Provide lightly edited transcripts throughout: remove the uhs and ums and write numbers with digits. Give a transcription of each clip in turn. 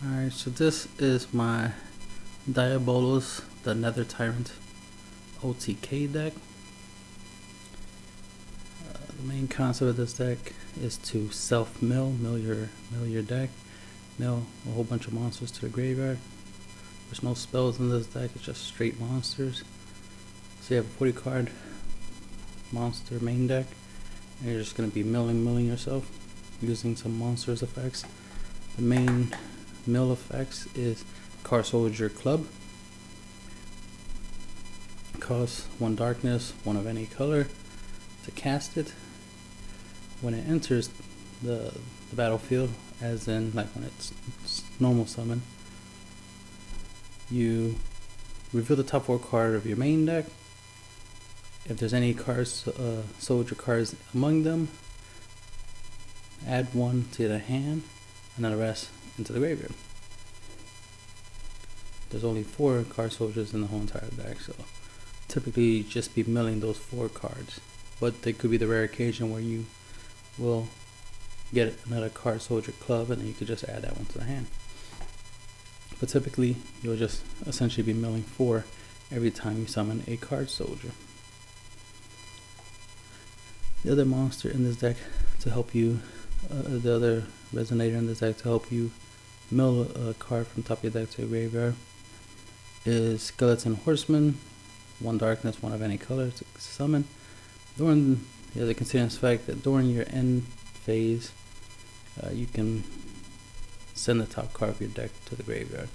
Alright, so this is my Diabolos, the Nether Tyrant OTK deck. The main concept of this deck is to mill your deck, mill a whole bunch of monsters to the graveyard. There's no spells in this deck, it's just straight monsters. So you have a 40 card monster main deck, and you're just going to be milling yourself using some monsters effects. The main mill effects is Car Soldier Club. Costs 1 darkness, 1 of any color to cast it. When it enters the battlefield, as in like when it's normal summon, you reveal the top 4 card of your main deck. If there's any cards, soldier cards among them, add 1 to the hand, and then the rest into the graveyard. There's only 4 card soldiers in the whole entire deck, so typically just be milling those 4 cards. But there could be the rare occasion where you will get another card soldier club, and then you could just add that one to the hand. But typically you'll just essentially be milling 4 every time you summon a card soldier. The other monster in this deck to help you, the other resonator in this deck to help you mill a card from top of your deck to your graveyard is Skeleton Horseman. 1 darkness, 1 of any color to summon. During the continuous effect that during your end phase, you can send the top card of your deck to the graveyard.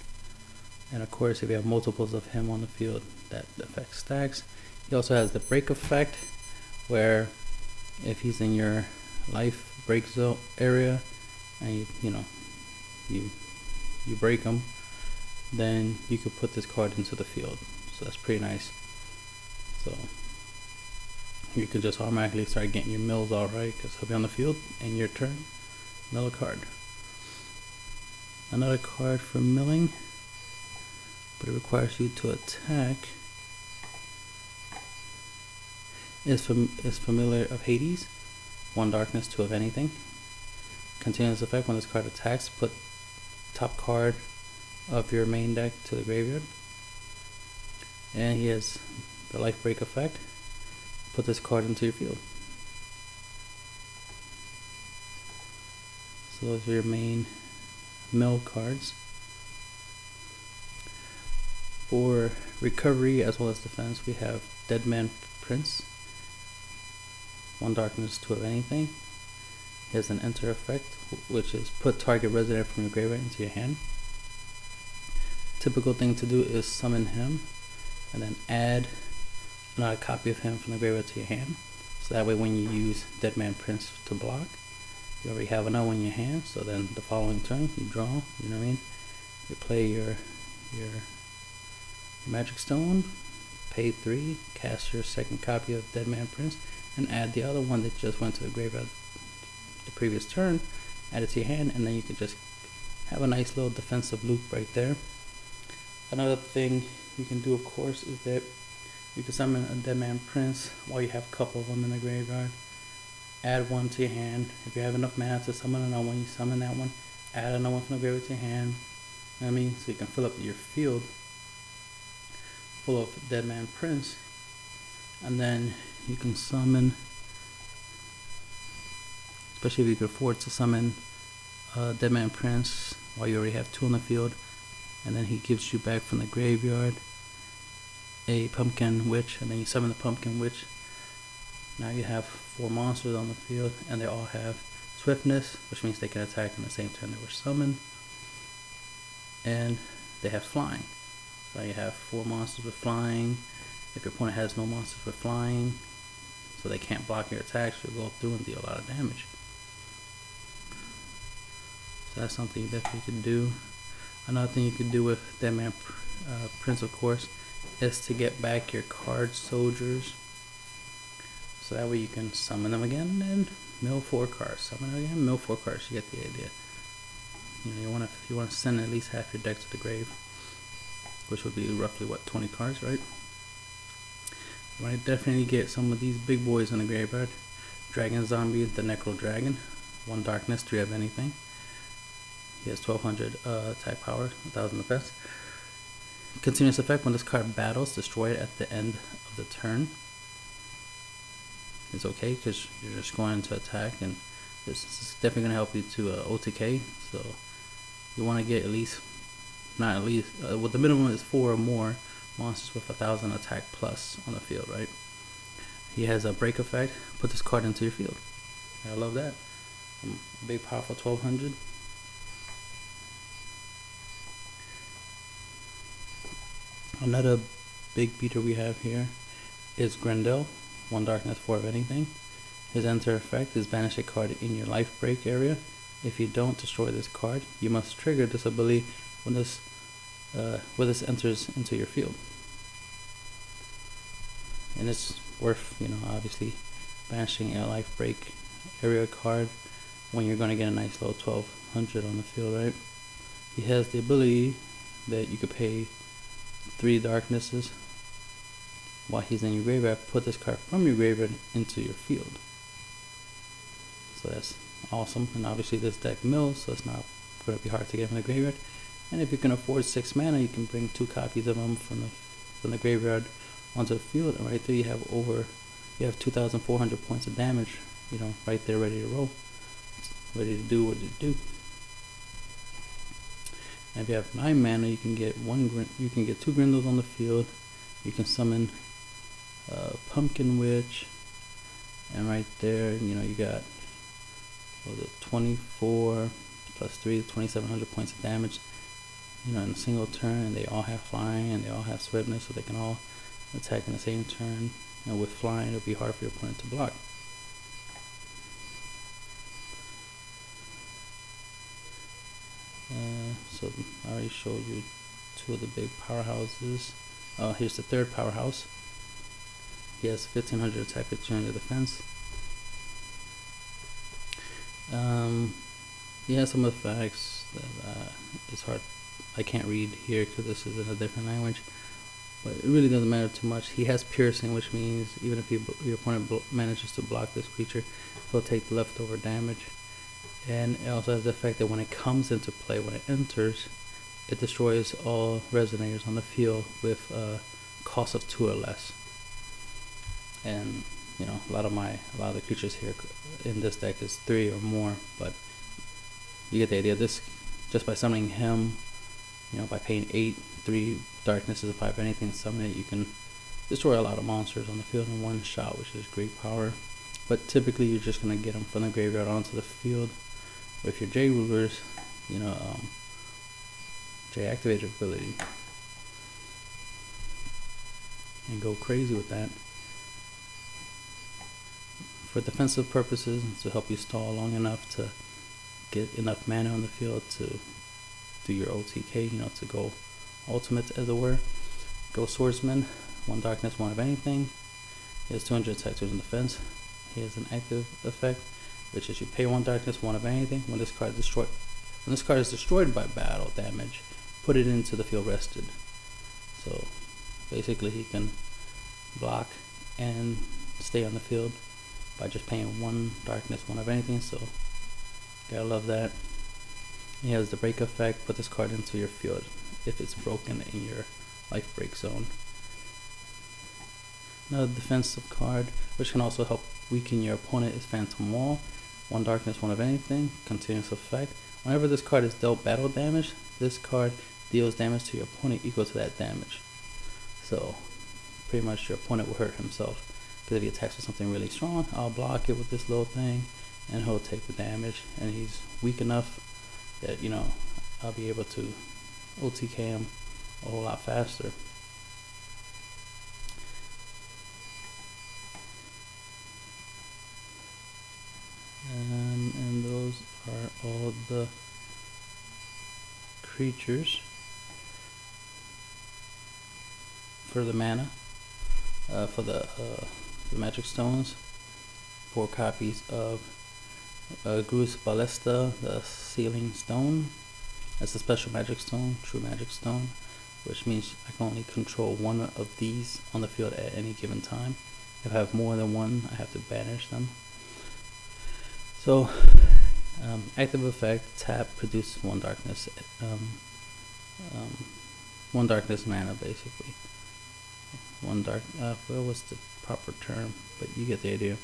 And of course, if you have multiples of him on the field, that effect stacks. He also has the break effect, where if he's in your life break zone area and you break him, then you could put this card into the field. So that's pretty nice. So you could just automatically start getting your mills alright, because he'll be on the field and your turn, mill a card. Another card for milling, but it requires you to attack, is Familiar of Hades. 1 darkness, 2 of anything. Continuous effect: when this card attacks, put top card of your main deck to the graveyard. And he has the life break effect: put this card into your field. So those are your main mill cards. For recovery as well as defense, we have Deadman Prince. 1 darkness, 2 of anything. He has an enter effect, which is put target resident from your graveyard into your hand. Typical thing to do is summon him and then add another copy of him from the graveyard to your hand. So that way when you use Deadman Prince to block, you already have another one in your hand. So then the following turn you draw, you know what I mean? You play your magic stone, pay 3, cast your second copy of Deadman Prince, and add the other one that just went to the graveyard the previous turn, add it to your hand, and then you can just have a nice little defensive loop right there. Another thing you can do, of course, is that you can summon a Deadman Prince while you have a couple of them in the graveyard. Add 1 to your hand. If you have enough mana to summon another one, you summon that one. Add another one from the graveyard to your hand. You know what I mean? So you can fill up your field full of Deadman Prince, and then you can summon, especially if you can afford to summon Deadman Prince while you already have 2 on the field, and then he gives you back from the graveyard a Pumpkin Witch, and then you summon the Pumpkin Witch. Now you have 4 monsters on the field, and they all have swiftness, which means they can attack in the same turn they were summoned, and they have flying. So you have 4 monsters with flying. If your opponent has no monsters with flying, so they can't block your attacks, you'll go through and deal a lot of damage. So that's something you definitely can do. Another thing you can do with Deadman Prince, of course, is to get back your card soldiers. So that way you can summon them again and mill 4 cards. Summon them again, mill 4 cards. You get the idea. You want to send at least half your deck to the grave, which would be roughly what, 20 cards, right? You want to definitely get some of these big boys in the graveyard. Dragon Zombie, the Necro Dragon. 1 darkness, 3 of anything. He has 1200 attack power, 1000 defense. Continuous effect: when this card battles, destroy it at the end of the turn. It's okay because you're just going to attack, and this is definitely going to help you to OTK. So you want to get at least, not at least, well, the minimum is 4 or more monsters with 1000 attack plus on the field, right? He has a break effect: put this card into your field. I love that. Big powerful 1200. Another big beater we have here is Grendel, 1 darkness, 4 of anything. His enter effect is banish a card in your life break area. If you don't destroy this card, you must trigger this ability when this enters into your field. And it's worth, obviously banishing a life break area card when you're going to get a nice low 1200 on the field, right? He has the ability that you could pay 3 darknesses while he's in your graveyard. Put this card from your graveyard into your field. So that's awesome. And obviously this deck mills, so it's not going to be hard to get from the graveyard. And if you can afford 6 mana, you can bring 2 copies of them from the graveyard onto the field, and right there you have 2,400 points of damage, right there, ready to roll, ready to do what it do. And if you have 9 mana, you can get 2 Grindles on the field. You can summon Pumpkin Witch, and right there, you got 24 plus 3, 2,700 points of damage, in a single turn. And they all have flying and they all have swiftness, so they can all attack in the same turn. And with flying, it'll be hard for your opponent to block. So I already showed you 2 of the big powerhouses. Here's the 3rd powerhouse. He has 1500 attack, 1500 defense. He has some effects that it's hard. I can't read here because this is in a different language, but it really doesn't matter too much. He has piercing, which means even if your opponent manages to block this creature, he'll take the leftover damage. And it also has the effect that when it comes into play, when it enters, it destroys all resonators on the field with a cost of 2 or less. And a lot of the creatures here in this deck is 3 or more, but you get the idea. This, just by summoning him, by paying 8, 3 darknesses, if I have anything, summon it, you can destroy a lot of monsters on the field in one shot, which is great power. But typically you're just going to get them from the graveyard onto the field with your J rulers, J activated ability, and go crazy with that. For defensive purposes, to help you stall long enough to get enough mana on the field to do your OTK, to go ultimate, as it were. Go Swordsman, 1 darkness, 1 of anything. He has 200 attack, 200 defense. He has an active effect, which is you pay 1 darkness, 1 of anything. When this card is destroyed by battle damage, put it into the field rested. So basically he can block and stay on the field by just paying 1 darkness, 1 of anything. So gotta love that. He has the break effect: put this card into your field if it's broken in your life break zone. Another defensive card, which can also help weaken your opponent, is Phantom Wall. 1 darkness, 1 of anything, continuous effect. Whenever this card is dealt battle damage, this card deals damage to your opponent equal to that damage. So pretty much your opponent will hurt himself, because if he attacks with something really strong, I'll block it with this little thing and he'll take the damage, and he's weak enough that I'll be able to OTK him a whole lot faster. And those are all the creatures for the mana. For the magic stones, 4 copies of Grus Ballista, the Sealing Stone. That's a special magic stone, true magic stone, which means I can only control 1 of these on the field at any given time. If I have more than 1, I have to banish them. So Active effect, tap, produce one darkness. One darkness mana, basically. One dark. Well, what's the proper term? But you get the idea.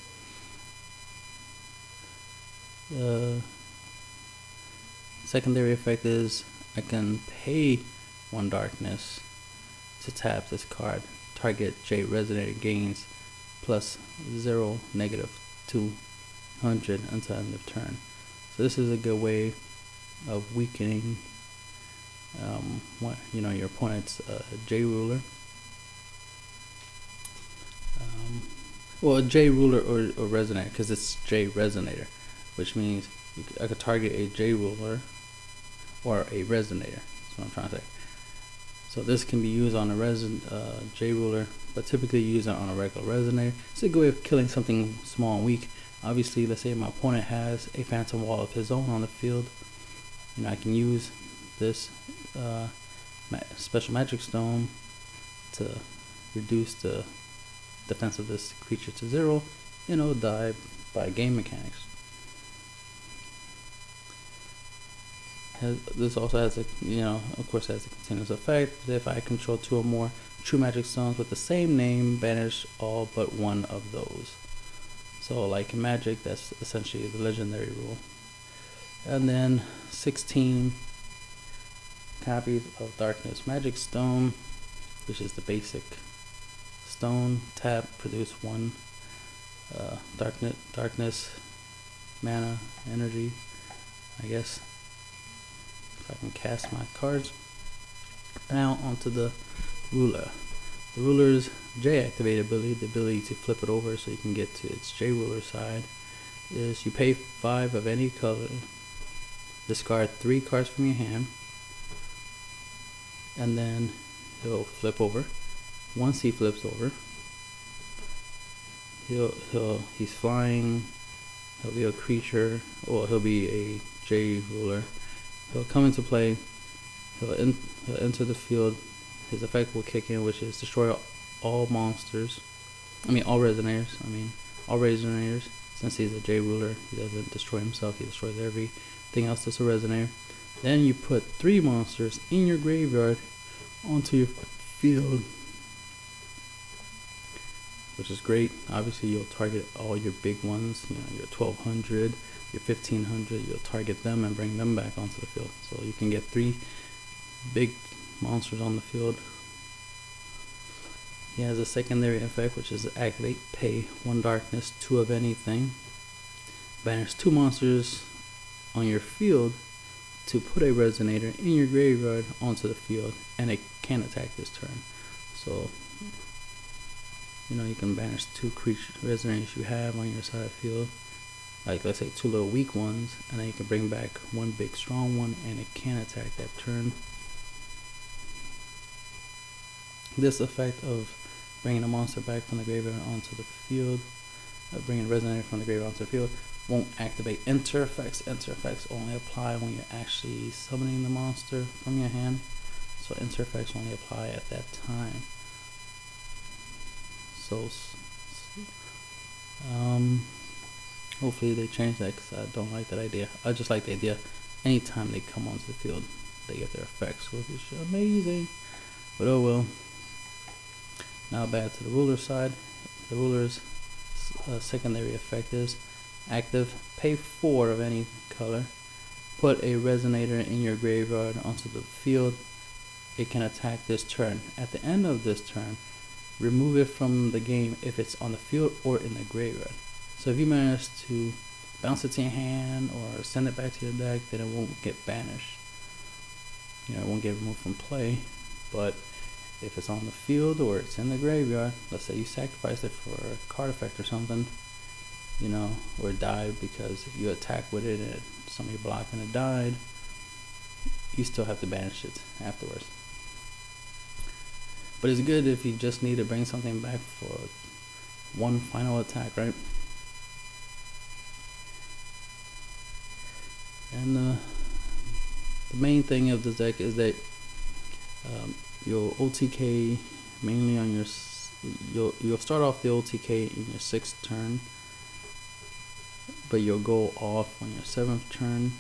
Secondary effect is I can pay one darkness to tap this card. Target J resonator gains plus 0 negative 200 until end of turn. So this is a good way of weakening your opponent's J ruler. Well, a J ruler or resonator, because it's J resonator, which means I could target a J ruler or a resonator. That's what I'm trying to say. So this can be used on a J ruler, but typically use it on a regular resonator. It's a good way of killing something small and weak. Obviously, let's say my opponent has a phantom wall of his own on the field. I can use this special magic stone to reduce the defense of this creature to 0, and it'll die by game mechanics. This also has of course has a continuous effect. If I control 2 or more true magic stones with the same name, banish all but one of those. So like in Magic, that's essentially the legendary rule. And then 16 copies of Darkness Magic Stone, which is the basic stone. Tap, produce 1 darkness mana energy, I guess. If I can cast my cards. Now onto the ruler. The ruler's J activated ability, the ability to flip it over so you can get to its J ruler side, is you pay 5 of any color, discard 3 cards from your hand, and then he'll flip over. Once he flips over, he's flying, he'll be a creature, or he'll be a J ruler. He'll come into play, he'll enter the field. His effect will kick in, which is destroy all monsters. All resonators. Since he's a J ruler, he doesn't destroy himself, he destroys everything else that's a resonator. Then you put 3 monsters in your graveyard onto your field, which is great. Obviously, you'll target all your big ones, your 1200, your 1500, you'll target them and bring them back onto the field. So you can get 3 big monsters on the field. He has a secondary effect, which is activate, pay 1 darkness, 2 of anything. Banish 2 monsters on your field to put a resonator in your graveyard onto the field, and it can attack this turn. So you can banish 2 creature resonators you have on your side field, like let's say 2 little weak ones, and then you can bring back 1 big strong one, and it can attack that turn. This effect of bringing a monster back from the graveyard onto the field, bringing a resonator from the graveyard onto the field, won't activate enter effects. Enter effects only apply when you're actually summoning the monster from your hand. So enter effects only apply at that time. So hopefully they change that, because I don't like that idea. I just like the idea anytime they come onto the field they get their effects, which is amazing. But oh well. Now back to the ruler side. The ruler's secondary effect is active, pay 4 of any color, put a resonator in your graveyard onto the field. It can attack this turn. At the end of this turn, remove it from the game if it's on the field or in the graveyard. So if you manage to bounce it to your hand or send it back to your deck, then it won't get banished. It won't get removed from play. But if it's on the field or it's in the graveyard, let's say you sacrificed it for a card effect or something, or it died because you attacked with it and somebody blocked and it died, you still have to banish it afterwards. But it's good if you just need to bring something back for 1 final attack, right? And the main thing of this deck is that your OTK mainly on you'll start off the OTK in your 6th turn. but you'll go off on your 7th turn,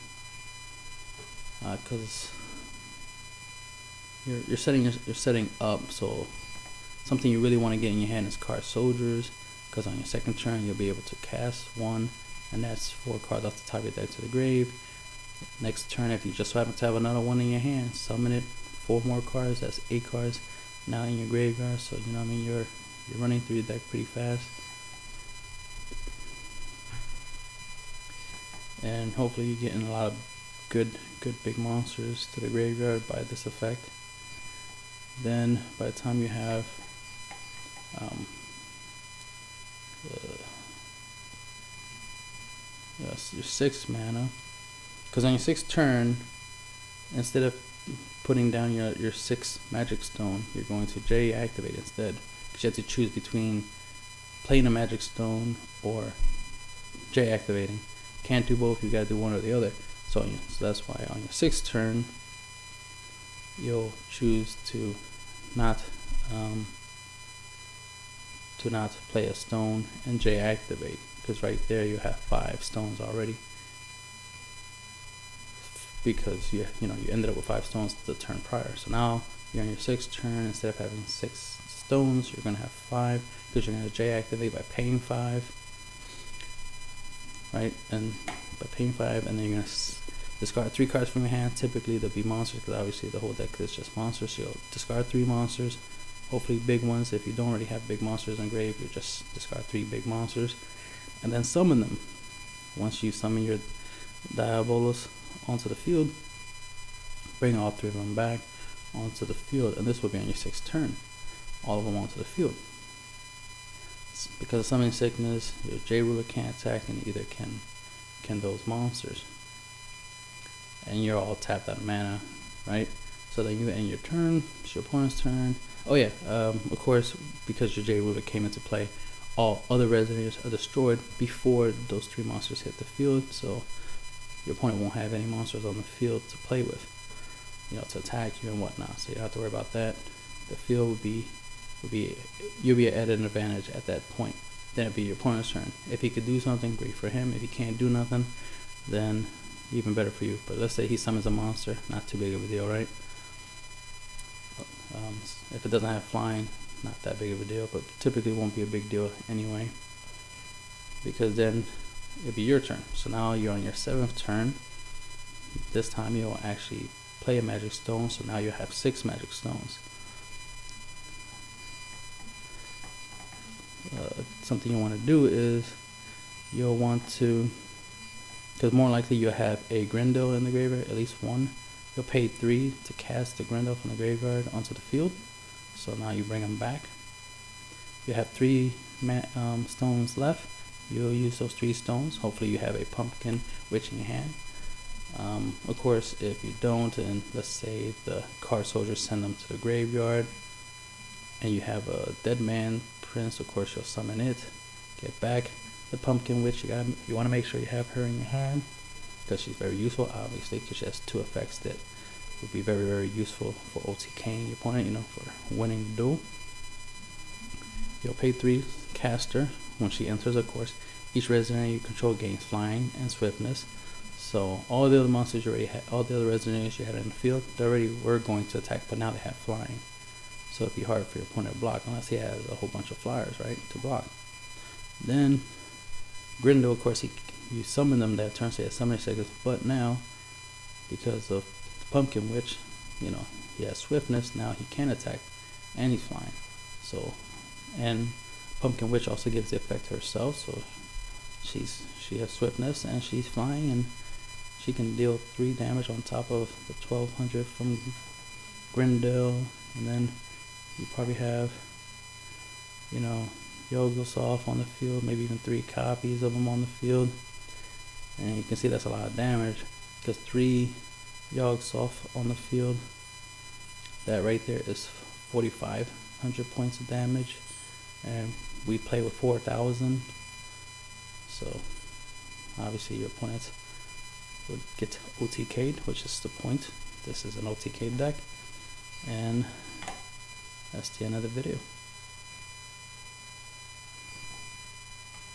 because you're setting up so something you really want to get in your hand is card soldiers, because on your 2nd turn you'll be able to cast 1, and that's 4 cards off the top of your deck to the grave. Next turn, if you just happen to have another one in your hand, summon it, 4 more cards, that's 8 cards now in your graveyard. So you know what I mean, you're running through your deck pretty fast, and hopefully you're getting a lot of good big monsters to the graveyard by this effect. Then by the time you have your 6th mana, because on your 6th turn, instead of putting down your 6th magic stone, you're going to J activate instead, because you have to choose between playing a magic stone or J activating. Can't do both, you gotta do one or the other. So that's why on your 6th turn you'll choose to not play a stone and J activate, because right there you have 5 stones already, because you ended up with 5 stones the turn prior. So now you're on your 6th turn, instead of having 6 stones you're gonna have 5, because you're gonna J activate by paying 5, right? And by paying 5, and then you're gonna discard 3 cards from your hand. Typically they'll be monsters, because obviously the whole deck is just monsters. So you'll discard 3 monsters, hopefully big ones. If you don't already have big monsters in grave, you just discard 3 big monsters, and then summon them. Once you summon your Diabolos onto the field, bring all 3 of them back onto the field, and this will be on your 6th turn, all of them onto the field. Because of summoning sickness, your J ruler can't attack, and neither can those monsters, and you're all tapped out of mana, right? So then you end your turn, it's your opponent's turn. Oh yeah, of course, because your J ruler came into play, all other resonators are destroyed before those 3 monsters hit the field, so your opponent won't have any monsters on the field to play with, to attack you and whatnot. So you don't have to worry about that. The field you'll be at an advantage at that point. Then it'll be your opponent's turn. If he could do something, great for him. If he can't do nothing, then even better for you. But let's say he summons a monster, not too big of a deal, right? If it doesn't have flying, not that big of a deal, but typically won't be a big deal anyway, because then it'll be your turn. So now you're on your 7th turn. This time you'll actually play a magic stone, so now you have 6 magic stones. Something you want to do is you'll want to, because more likely you'll have a Grendel in the graveyard, at least one. You'll pay 3 to cast the Grendel from the graveyard onto the field, so now you bring them back. You have 3 stones left. You'll use those 3 stones. Hopefully you have a Pumpkin Witch in your hand. Of course, if you don't, and let's say the card soldiers send them to the graveyard, and you have a Dead Man Prince, of course you'll summon it, get back the Pumpkin Witch. You want to make sure you have her in your hand, because she's very useful, obviously, because she has 2 effects that would be very, very useful for OTKing your opponent, for winning the duel. You'll pay 3, cast her. When she enters, of course, each resident you control gains flying and swiftness. So all the other monsters you already had, all the other residents you had in the field, they already were going to attack, but now they have flying. So it'd be hard for your opponent to block, unless he has a whole bunch of flyers, right, to block. Then Grendel, of course, you summon them that turn, so he has summoning seconds, but now, because of the Pumpkin Witch, he has swiftness, now he can attack, and he's flying. So, and Pumpkin Witch also gives the effect to herself, so she has swiftness and she's flying, and she can deal 3 damage on top of the 1200 from Grendel. And then you probably have Yogosov on the field, maybe even 3 copies of them on the field, and you can see that's a lot of damage, because 3 Yogosov on the field, that right there is 4,500 points of damage, and we play with 4,000, so obviously your opponents would get OTK'd, which is the point. This is an OTK deck, and that's the end of the video.